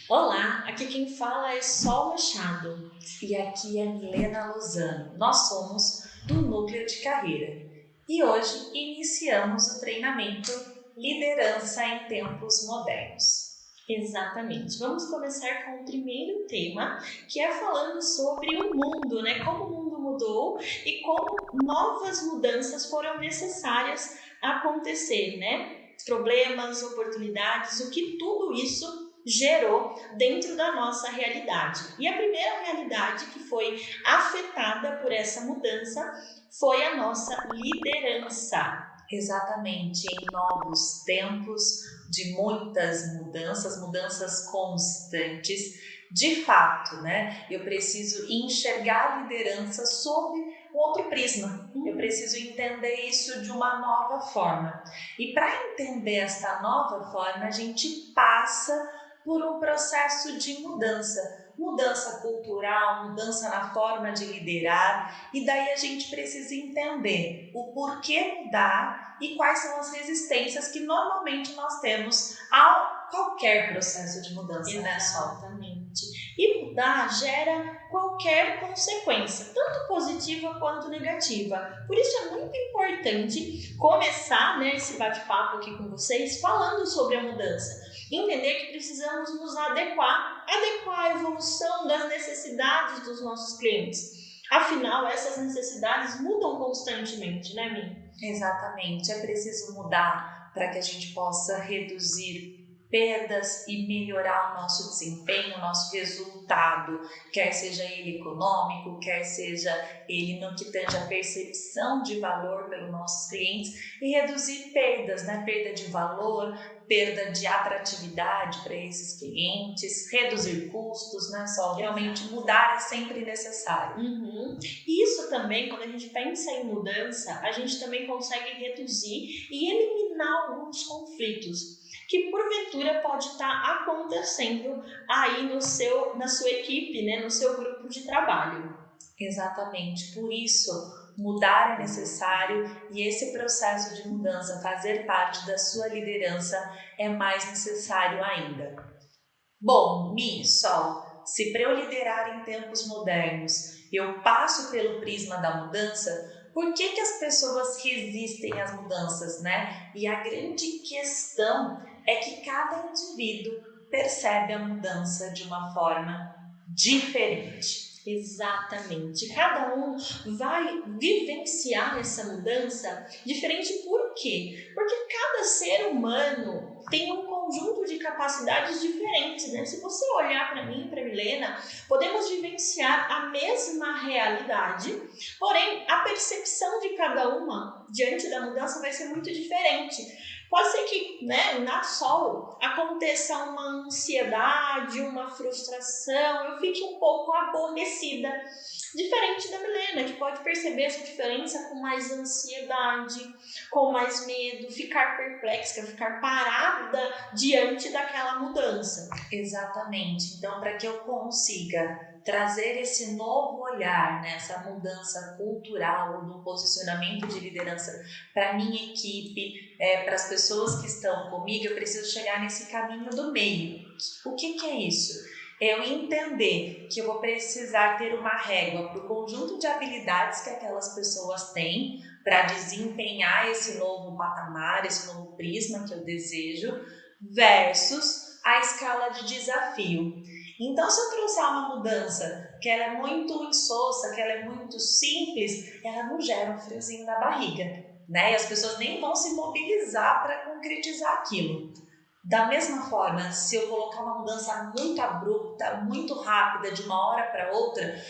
Olá, aqui quem fala é Sol Machado. E aqui é Milena Lozano. Nós somos do Núcleo de Carreira e hoje iniciamos o treinamento Liderança em Tempos Modernos. Exatamente. Vamos começar com o primeiro tema, que é falando sobre o mundo, né? Como o mundo mudou e como novas mudanças foram necessárias acontecer, né? Problemas, oportunidades, o que tudo isso gerou dentro da nossa realidade. E a primeira realidade que foi afetada por essa mudança foi a nossa liderança. Exatamente, em novos tempos de muitas mudanças, mudanças constantes, de fato, né? Eu preciso enxergar a liderança sob um outro prisma. Eu preciso entender isso de uma nova forma. E para entender esta nova forma, a gente passa por um processo de mudança. Mudança cultural, mudança na forma de liderar, e daí a gente precisa entender o porquê mudar e quais são as resistências que normalmente nós temos a qualquer processo de mudança, né, Sol? Exatamente. E mudar gera qualquer consequência, tanto positiva quanto negativa. Por isso é muito importante começar, né, esse bate-papo aqui com vocês falando sobre a mudança. Entender que precisamos nos adequar à evolução das necessidades dos nossos clientes. Afinal, essas necessidades mudam constantemente, né, Mi? Exatamente, é preciso mudar para que a gente possa reduzir perdas e melhorar o nosso desempenho, o nosso resultado, quer seja ele econômico, quer seja ele no que tange a percepção de valor pelos nossos clientes, e reduzir perdas, né? Perda de valor, perda de atratividade para esses clientes, reduzir custos, né? Só realmente mudar é sempre necessário. E isso também, quando a gente pensa em mudança, a gente também consegue reduzir e eliminar alguns conflitos que porventura pode estar acontecendo aí na sua equipe, né, no seu grupo de trabalho. Exatamente, por isso mudar é necessário e esse processo de mudança, fazer parte da sua liderança, é mais necessário ainda. Bom, Mi, Sol, se para eu liderar em tempos modernos eu passo pelo prisma da mudança, por que as pessoas resistem às mudanças, né? E a grande questão é que cada indivíduo percebe a mudança de uma forma diferente. Exatamente. Cada um vai vivenciar essa mudança diferente. Por quê? Porque cada ser humano tem um conjunto de capacidades diferentes, né? Se você olhar para mim, para Milena, podemos vivenciar a mesma realidade, porém a percepção de cada uma diante da mudança vai ser muito diferente. Pode ser que, né, na Sol aconteça uma ansiedade, uma frustração, eu fique um pouco aborrecida. Diferente da Milena, que pode perceber essa diferença com mais ansiedade, com mais medo, ficar perplexa, ficar parada diante daquela mudança. Exatamente. Então, para que eu consiga trazer esse novo olhar, né, essa mudança cultural no posicionamento de liderança para minha equipe, para as pessoas que estão comigo, eu preciso chegar nesse caminho do meio. O que é isso? É eu entender que eu vou precisar ter uma régua para o conjunto de habilidades que aquelas pessoas têm para desempenhar esse novo patamar, esse novo prisma que eu desejo, versus a escala de desafio. Então, se eu trouxer uma mudança que ela é muito insossa, que ela é muito simples, ela não gera um friozinho na barriga, né? E as pessoas nem vão se mobilizar para concretizar aquilo. Da mesma forma, se eu colocar uma mudança muito abrupta, muito rápida, de uma hora para outra,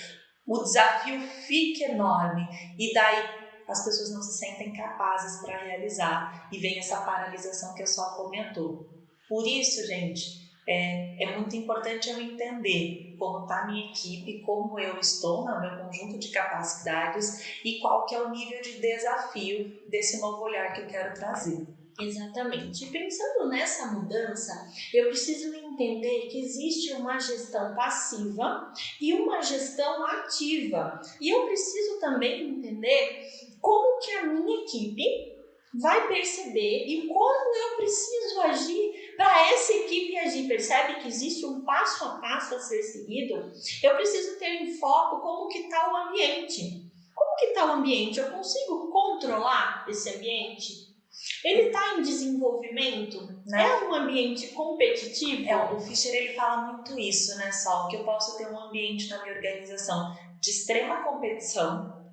o desafio fica enorme e daí as pessoas não se sentem capazes para realizar e vem essa paralisação que a Sol comentou. Por isso, gente, é muito importante eu entender como está a minha equipe, como eu estou no meu conjunto de capacidades e qual que é o nível de desafio desse novo olhar que eu quero trazer. Exatamente. E pensando nessa mudança, eu preciso entender que existe uma gestão passiva e uma gestão ativa. E eu preciso também entender como que a minha equipe vai perceber e como eu preciso agir para essa equipe agir, percebe que existe um passo a passo a ser seguido, eu preciso ter em foco como que está o ambiente. Como que está o ambiente? Eu consigo controlar esse ambiente? Ele está em desenvolvimento? Né? É um ambiente competitivo? O Fischer ele fala muito isso, né, Sol? Que eu posso ter um ambiente na minha organização de extrema competição,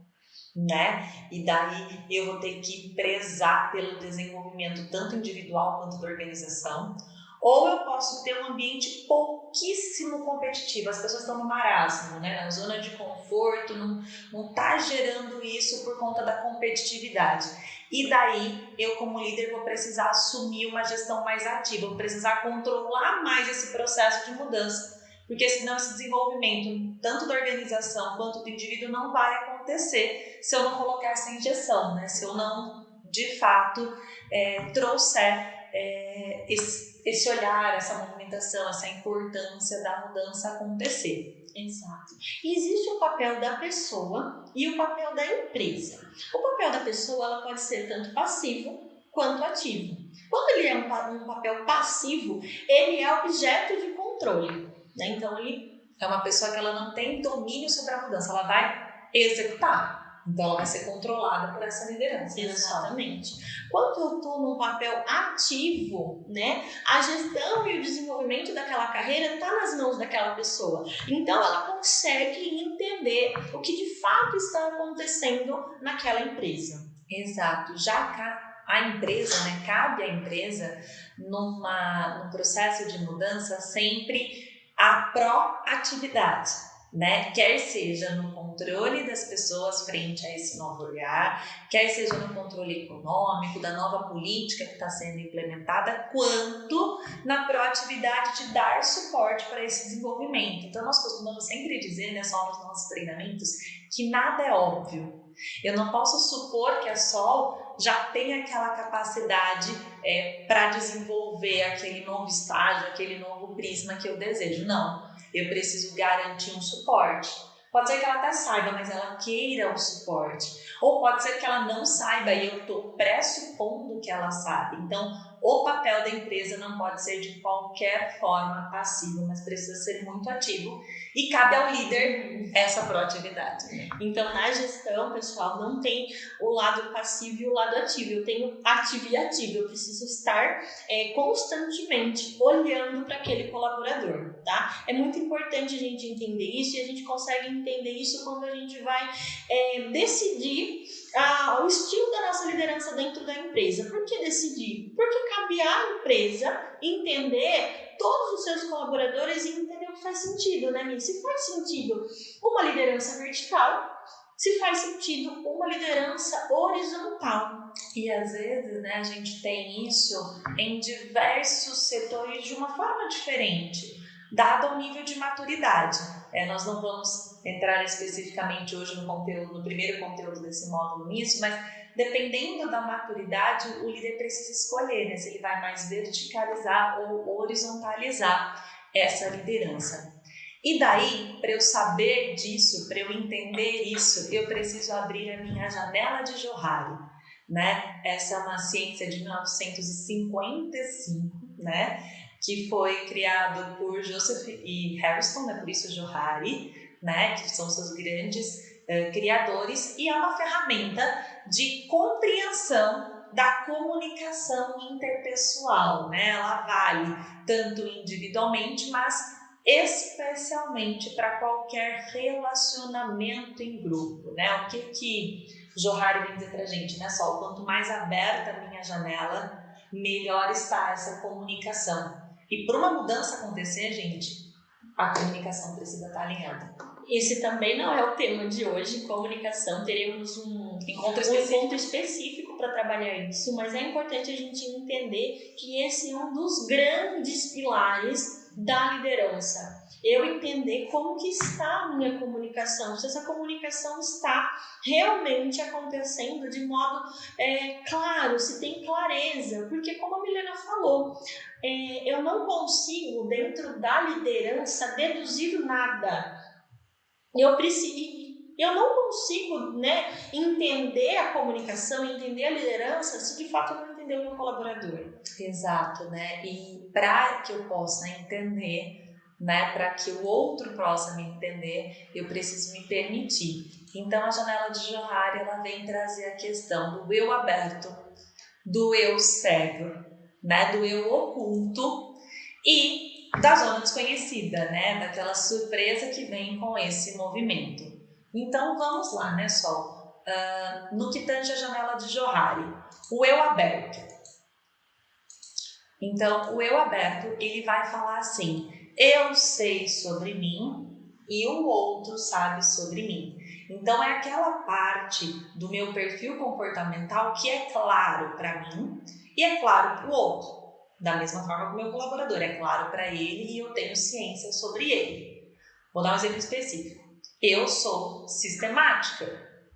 né? E daí eu vou ter que prezar pelo desenvolvimento tanto individual quanto da organização. Ou eu posso ter um ambiente pouquíssimo competitivo, as pessoas estão no marasmo, né? Na zona de conforto, não tá gerando isso por conta da competitividade. E daí, eu como líder vou precisar assumir uma gestão mais ativa, vou precisar controlar mais esse processo de mudança, porque senão esse desenvolvimento, tanto da organização quanto do indivíduo, não vai acontecer se eu não colocar essa injeção, né? Se eu não, de fato, trouxer esse olhar, essa movimentação, essa importância da mudança acontecer. Exato. E existe o papel da pessoa e o papel da empresa. O papel da pessoa ela pode ser tanto passivo quanto ativo. Quando ele é um papel passivo, ele é objeto de controle. Né? Então, ele é uma pessoa que ela não tem domínio sobre a mudança, ela vai executar. Então, ela vai ser controlada por essa liderança. Exatamente. Quando eu estou num papel ativo, né, a gestão e o desenvolvimento daquela carreira está nas mãos daquela pessoa. Então, ela consegue entender o que de fato está acontecendo naquela empresa. Exato. Já a empresa, né, cabe à empresa, num processo de mudança, sempre a proatividade, né? Quer seja no controle das pessoas frente a esse novo olhar, quer seja no controle econômico, da nova política que está sendo implementada, quanto na proatividade de dar suporte para esse desenvolvimento. Então, nós costumamos sempre dizer, né, só nos nossos treinamentos, que nada é óbvio. Eu não posso supor que a Sol já tem aquela capacidade para desenvolver aquele novo estágio, aquele novo prisma que eu desejo. Não, eu preciso garantir um suporte. Pode ser que ela até saiba, mas ela queira o suporte. Ou pode ser que ela não saiba e eu estou pressupondo que ela sabe. Então, o papel da empresa não pode ser de qualquer forma passivo, mas precisa ser muito ativo. E cabe ao líder essa proatividade. Né? Então, na gestão, pessoal, não tem o lado passivo e o lado ativo. Eu tenho ativo e ativo. Eu preciso estar constantemente olhando para aquele colaborador, tá? É muito importante a gente entender isso e a gente consegue entender isso quando a gente vai decidir o estilo da nossa liderança dentro da empresa. Por que decidir? Porque cabe à empresa entender todos os seus colaboradores e entender o que faz sentido, né, Mi? Se faz sentido uma liderança vertical, se faz sentido uma liderança horizontal. E às vezes, né, a gente tem isso em diversos setores de uma forma diferente, dado o nível de maturidade. Nós não vamos entrar especificamente hoje no primeiro conteúdo desse módulo nisso, mas dependendo da maturidade, o líder precisa escolher, né, se ele vai mais verticalizar ou horizontalizar essa liderança. E daí, para eu saber disso, para eu entender isso, eu preciso abrir a minha janela de Johari, né? Essa é uma ciência de 1955, né? Que foi criado por Joseph E. Harrison, né? Por isso Johari, né? Que são seus grandes criadores, e é uma ferramenta de compreensão da comunicação interpessoal, né? Ela vale tanto individualmente, mas especialmente para qualquer relacionamento em grupo, né? O que Johari vem dizer pra gente, né, Sol? Quanto mais aberta a minha janela, melhor está essa comunicação. E para uma mudança acontecer, gente, a comunicação precisa estar alinhada. Esse também não é o tema de hoje, comunicação. Teremos um encontro específico para trabalhar isso, mas é importante a gente entender que esse é um dos grandes pilares da liderança. Eu entender como que está a minha comunicação, se essa comunicação está realmente acontecendo de modo claro, se tem clareza, porque como a Milena falou, eu não consigo dentro da liderança deduzir nada. Eu não consigo, né, entender a comunicação, entender a liderança, se de fato eu não entender entender o meu colaborador. Exato, né? E para que eu possa entender, né, para que o outro possa me entender, eu preciso me permitir. Então a janela de Johari, ela vem trazer a questão do eu aberto, do eu cego, né, do eu oculto e da zona desconhecida, né, daquela surpresa que vem com esse movimento. Então vamos lá, né, Sol? No que tange a janela de Johari, o eu aberto. Então, o eu aberto, ele vai falar assim: eu sei sobre mim e o outro sabe sobre mim. Então, é aquela parte do meu perfil comportamental que é claro para mim e é claro para o outro. Da mesma forma que o meu colaborador é claro para ele e eu tenho ciência sobre ele. Vou dar um exemplo específico. Eu sou sistemática,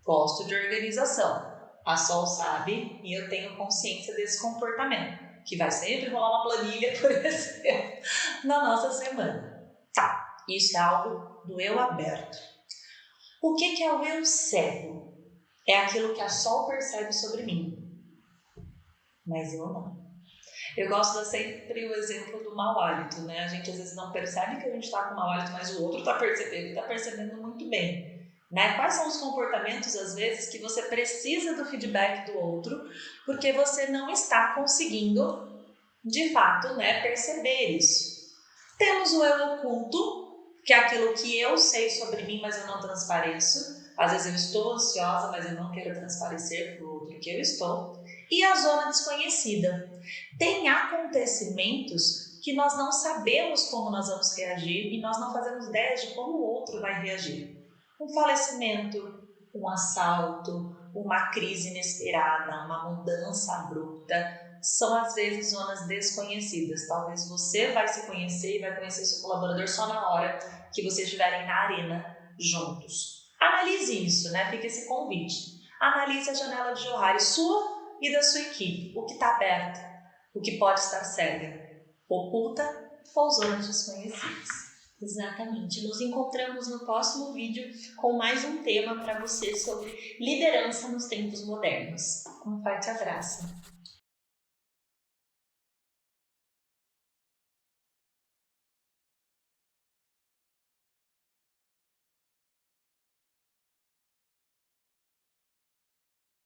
gosto de organização. A Sol sabe e eu tenho consciência desse comportamento, que vai sempre rolar uma planilha, por exemplo, na nossa semana. Tá, isso é algo do eu aberto. O que é o eu cego? É aquilo que a Sol percebe sobre mim, mas eu não. Eu gosto de dar sempre o exemplo do mau hálito, né? A gente às vezes não percebe que a gente está com mau hálito, mas o outro está percebendo, está percebendo muito bem. Né? Quais são os comportamentos, às vezes, que você precisa do feedback do outro, porque você não está conseguindo, de fato, né, perceber isso. Temos o eu oculto, que é aquilo que eu sei sobre mim, mas eu não transpareço. Às vezes eu estou ansiosa, mas eu não quero transparecer para o outro que eu estou. E a zona desconhecida. Tem acontecimentos que nós não sabemos como nós vamos reagir e nós não fazemos ideia de como o outro vai reagir. Um falecimento, um assalto, uma crise inesperada, uma mudança abrupta, são às vezes zonas desconhecidas. Talvez você vai se conhecer e vai conhecer seu colaborador só na hora que vocês estiverem na arena juntos. Analise isso, né? Fica esse convite. Analise a janela de Johari sua e da sua equipe. O que está aberto, o que pode estar cega, oculta ou zonas desconhecidas. Exatamente. Nos encontramos no próximo vídeo com mais um tema para você sobre liderança nos tempos modernos. Um forte abraço.